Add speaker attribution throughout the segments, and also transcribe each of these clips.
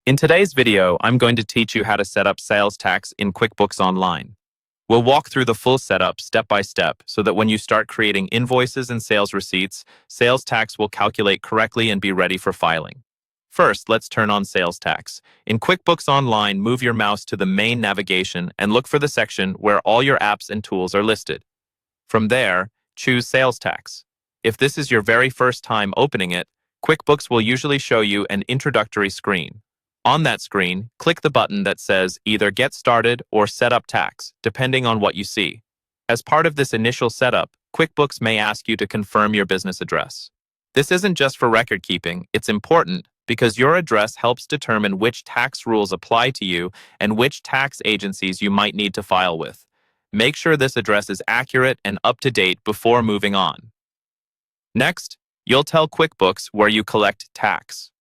Speaker 1: In today's video, I'm going to teach you how to set up sales tax in QuickBooks Online. We'll walk through the full setup step by step so that when you start creating invoices and sales receipts, sales tax will calculate correctly and be ready for filing. First, let's turn on sales tax. In QuickBooks Online, move your mouse to the main navigation and look for the section where all your apps and tools are listed. From there, choose sales tax. If this is your very first time opening it, QuickBooks will usually show you an introductory screen. On that screen, click the button that says either Get Started or Set Up Tax, depending on what you see. As part of this initial setup, QuickBooks may ask you to confirm your business address. This isn't just for record keeping, it's important because your address helps determine which tax rules apply to you and which tax agencies you might need to file with. Make sure this address is accurate and up to date before moving on. Next, you'll tell QuickBooks where you collect tax.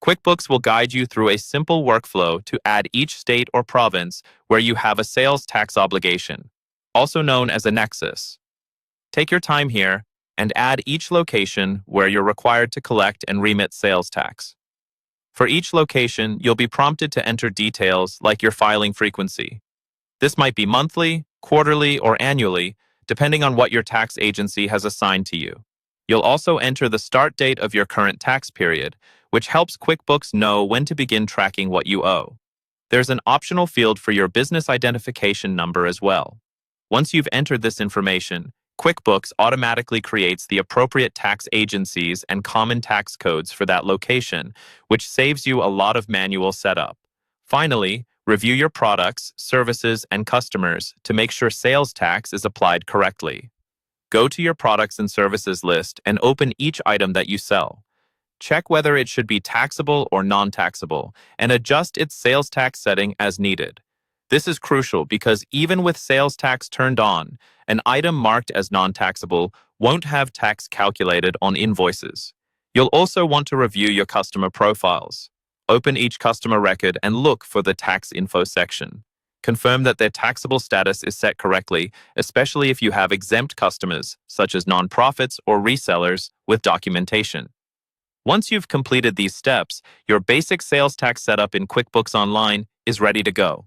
Speaker 1: QuickBooks will guide you through a simple workflow to add each state or province where you have a sales tax obligation, also known as a nexus. Take your time here and add each location where you're required to collect and remit sales tax. For each location, you'll be prompted to enter details like your filing frequency. This might be monthly, quarterly, or annually, depending on what your tax agency has assigned to you. You'll also enter the start date of your current tax period, which helps QuickBooks know when to begin tracking what you owe. There's an optional field for your business identification number as well. Once you've entered this information, QuickBooks automatically creates the appropriate tax agencies and common tax codes for that location, which saves you a lot of manual setup. Finally, review your products, services, and customers to make sure sales tax is applied correctly. Go to your products and services list and open each item that you sell. Check whether it should be taxable or non-taxable, and adjust its sales tax setting as needed. This is crucial because even with sales tax turned on, an item marked as non-taxable won't have tax calculated on invoices. You'll also want to review your customer profiles. Open each customer record and look for the tax info section. Confirm that their taxable status is set correctly, especially if you have exempt customers, such as nonprofits or resellers, with documentation. Once you've completed these steps, your basic sales tax setup in QuickBooks Online is ready to go.